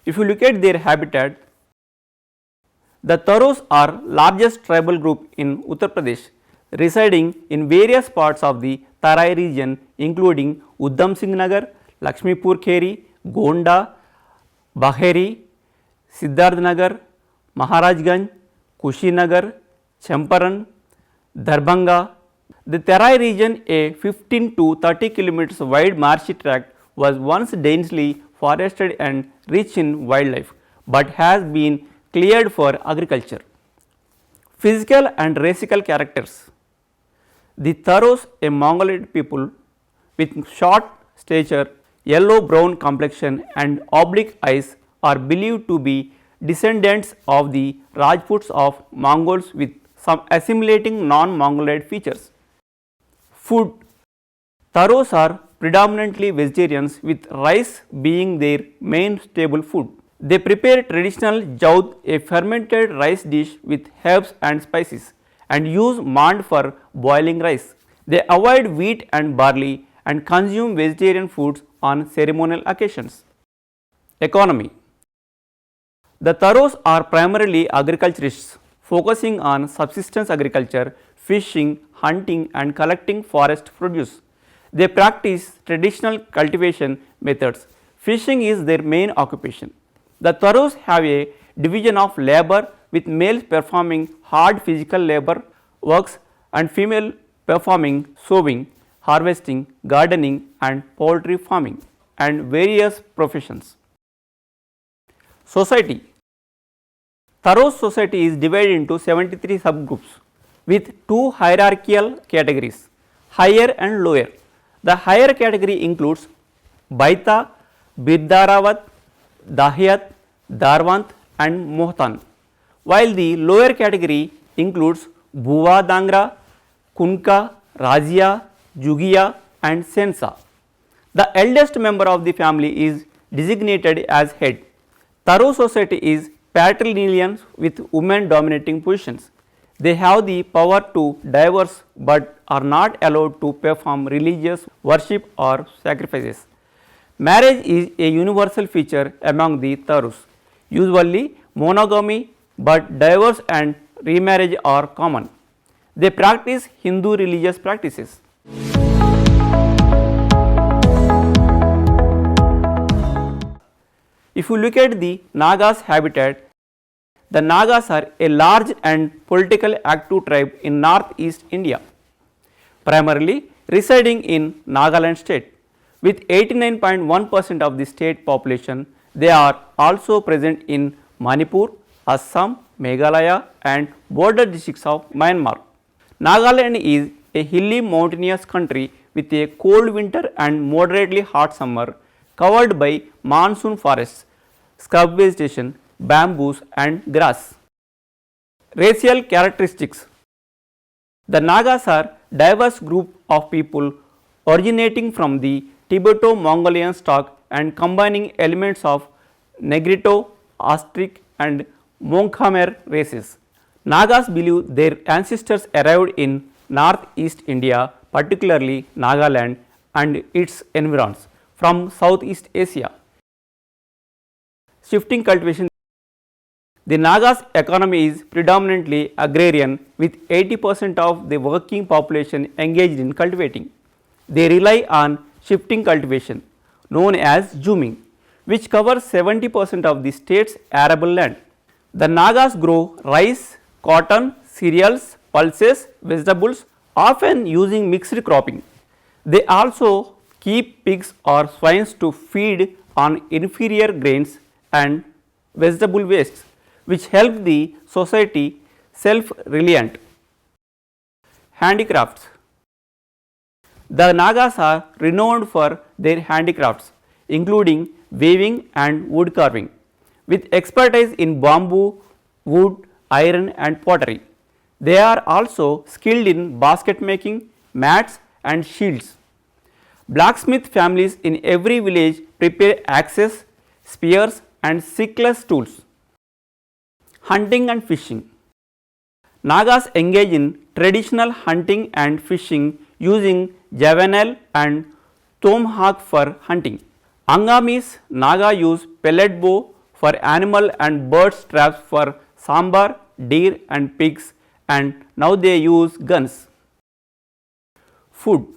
If you look at their habitat, the Tharos are largest tribal group in Uttar Pradesh, residing in various parts of the Tarai region including Uddam Singh Nagar, Lakshmipur Kheri, Gonda, Baheri, Siddharth Nagar, Maharajganj, Kushinagar, Champaran, Darbhanga. The Tarai region, a 15 to 30 kilometers wide marshy tract, was once densely forested and rich in wildlife, but has been cleared for agriculture. Physical and racial characters. The Tharos, a Mongoloid people with short stature, yellow brown complexion and oblique eyes, are believed to be descendants of the Rajputs of Mongols with some assimilating non-Mongoloid features. Food. Tharos are predominantly vegetarians, with rice being their main staple food. They prepare traditional jaud, a fermented rice dish with herbs and spices, and use mand for boiling rice. They avoid wheat and barley and consume vegetarian foods on ceremonial occasions. Economy. The Tharos are primarily agriculturists, focusing on subsistence agriculture, fishing, hunting and collecting forest produce. They practice traditional cultivation methods. Fishing is their main occupation. The Tharos have a division of labor, with males performing hard physical labor works and female performing sowing, harvesting, gardening and poultry farming and various professions. Society. Tharos society is divided into 73 subgroups with two hierarchical categories, higher and lower. The higher category includes Baita, Birdarawat, Dahyat, Darwant and Mohtan, while the lower category includes Bhuva Dangra, Kunka, Rajia, Jugia and Sensa. The eldest member of the family is designated as head. Tharo society is patrilineal with women dominating positions. They have the power to divorce but are not allowed to perform religious worship or sacrifices. Marriage is a universal feature among the Tharos. Usually monogamy, but divorce and remarriage are common. They practice Hindu religious practices. If you look at the Nagas habitat, the Nagas are a large and politically active tribe in northeast India, primarily residing in Nagaland state. With 89.1% of the state population, they are also present in Manipur, Assam, Meghalaya and border districts of Myanmar. Nagaland is a hilly mountainous country with a cold winter and moderately hot summer, covered by monsoon forests, scrub vegetation, bamboos and grass. Racial characteristics. The Nagas are diverse group of people originating from the Tibeto-Mongolian stock and combining elements of Negrito, Aztec and Mon-Khmer races. Nagas believe their ancestors arrived in northeast India, particularly Nagaland and its environs, from Southeast Asia. Shifting cultivation. The Nagas economy is predominantly agrarian, with 80% of the working population engaged in cultivating. They rely on shifting cultivation known as zooming, which covers 70% of the state's arable land. The Nagas grow rice, cotton, cereals, pulses, vegetables, often using mixed cropping. They also keep pigs or swines to feed on inferior grains and vegetable wastes, which help the society self-reliant. Handicrafts. The Nagas are renowned for their handicrafts, including weaving and wood carving, with expertise in bamboo, wood, iron and pottery. They are also skilled in basket making, mats and shields. Blacksmith families in every village prepare axes, spears and sickless tools. Hunting and fishing. Nagas engage in traditional hunting and fishing using javelin and tomahawk for hunting. Angamis Naga use pellet bow for animal and bird traps for sambar, deer and pigs, and now they use guns. Food.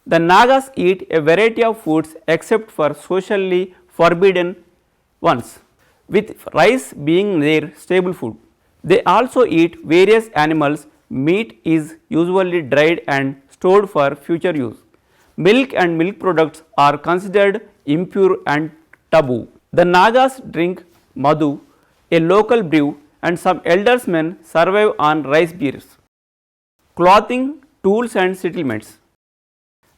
The Nagas eat a variety of foods except for socially forbidden ones, with rice being their staple food. They also eat various animals. Meat is usually dried and stored for future use. Milk and milk products are considered impure and taboo. The Nagas drink madhu, a local brew, and some elders men survive on rice beers. Clothing, tools and settlements.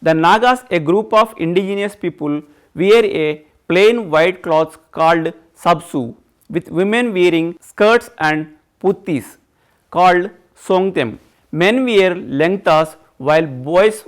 The Nagas, a group of indigenous people, wear a plain white cloth called sabsu, with women wearing skirts and puttis called songtem. Men wear lengthas while boys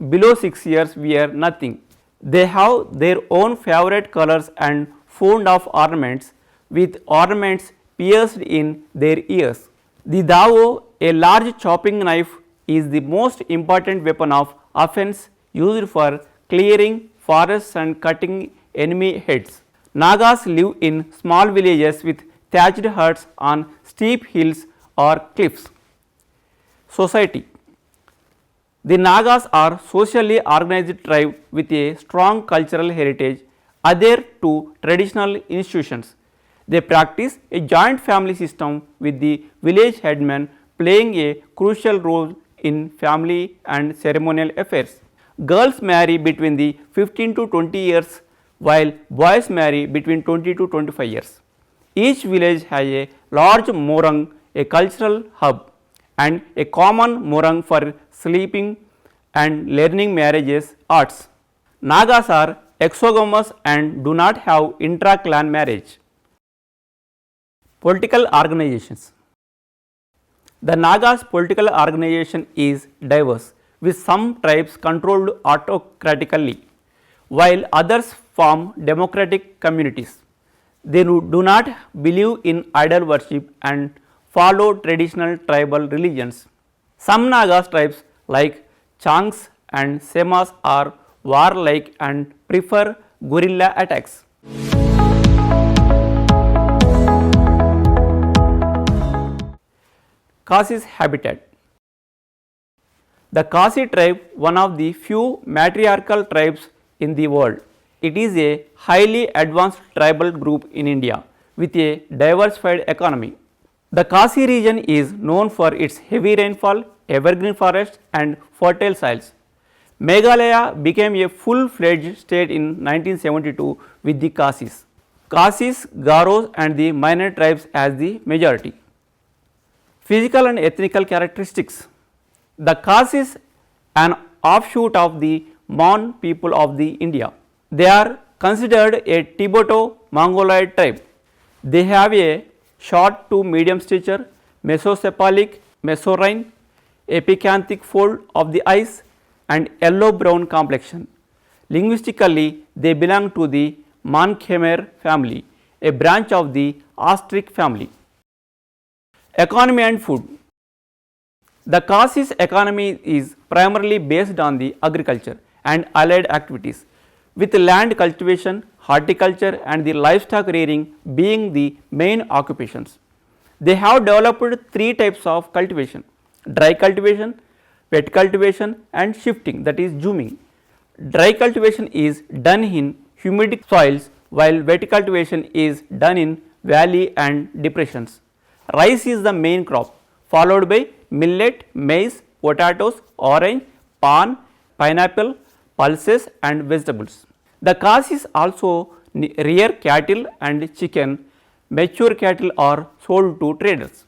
below 6 years wear nothing. They have their own favorite colors and fond of ornaments, with ornaments pierced in their ears. The dao, a large chopping knife, is the most important weapon of offense used for clearing forests and cutting enemy heads. Nagas live in small villages with thatched huts on steep hills or cliffs. Society. The Nagas are socially organized tribe with a strong cultural heritage adhere to traditional institutions. They practice a joint family system with the village headman playing a crucial role in family and ceremonial affairs. Girls marry between the 15 to 20 years while boys marry between 20 to 25 years. Each village has a large morang, a cultural hub, and a common morang for sleeping and learning marriages arts. Nagas are exogamous and do not have intra-clan marriage. Political organizations. The Nagas political organization is diverse, with some tribes controlled autocratically, while others form democratic communities. They do not believe in idol worship and follow traditional tribal religions. Some Nagas tribes like Changs and Semas are warlike and prefer guerrilla attacks. Khasi's habitat. The Khasi tribe, one of the few matriarchal tribes in the world. It is a highly advanced tribal group in India with a diversified economy. The Khasi region is known for its heavy rainfall, evergreen forests and fertile soils. Meghalaya became a full-fledged state in 1972 with the Khasis. Khasis, Garos and the minor tribes as the majority. Physical and ethnical characteristics. The Khasis, an offshoot of the Mon people of the India. They are considered a Tibeto-Mongoloid tribe. They have a short to medium stature, mesocephalic, mesorrhine, epicanthic fold of the eyes and yellow-brown complexion. Linguistically, they belong to the Mon-Khmer family, a branch of the Ostrich family. Economy and food. The Khasis economy is primarily based on the agriculture and allied activities, with land cultivation, horticulture and the livestock rearing being the main occupations. They have developed three types of cultivation: dry cultivation, wet cultivation and shifting, that is zooming. Dry cultivation is done in humid soils while wet cultivation is done in valley and depressions. Rice is the main crop, followed by millet, maize, potatoes, orange, palm, pineapple, pulses and vegetables. The Khasis also rear cattle and chicken. Mature cattle are sold to traders.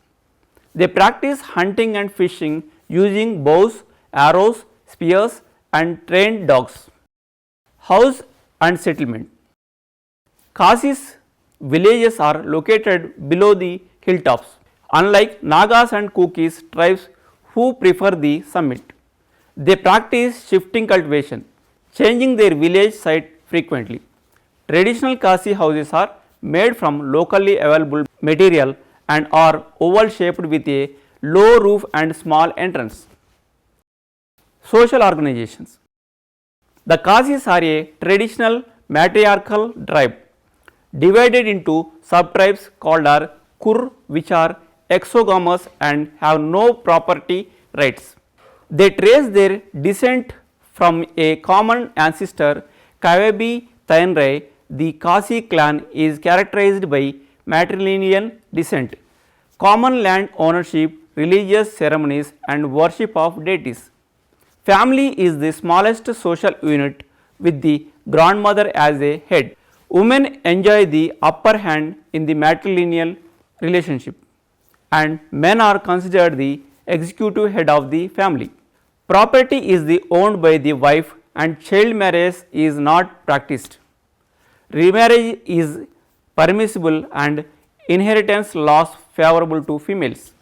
They practice hunting and fishing using bows, arrows, spears and trained dogs. House and settlement. Khasis villages are located below the hilltops, unlike Nagas and Kukis tribes who prefer the summit. They practice shifting cultivation, changing their village site frequently. Traditional Khasi houses are made from locally available material and are oval shaped with a low roof and small entrance. Social organizations. The Khasis are a traditional matriarchal tribe. divided into subtribes called are Kur, which are exogamous and have no property rights. They trace their descent from a common ancestor Kavebi Tainrai. The Kasi clan is characterized by matrilineal descent, common land ownership, religious ceremonies and worship of deities. Family is the smallest social unit with the grandmother as a head. Women enjoy the upper hand in the matrilineal relationship and men are considered the executive head of the family. Property is the owned by the wife and child marriage is not practiced. Remarriage is permissible and inheritance laws favorable to females.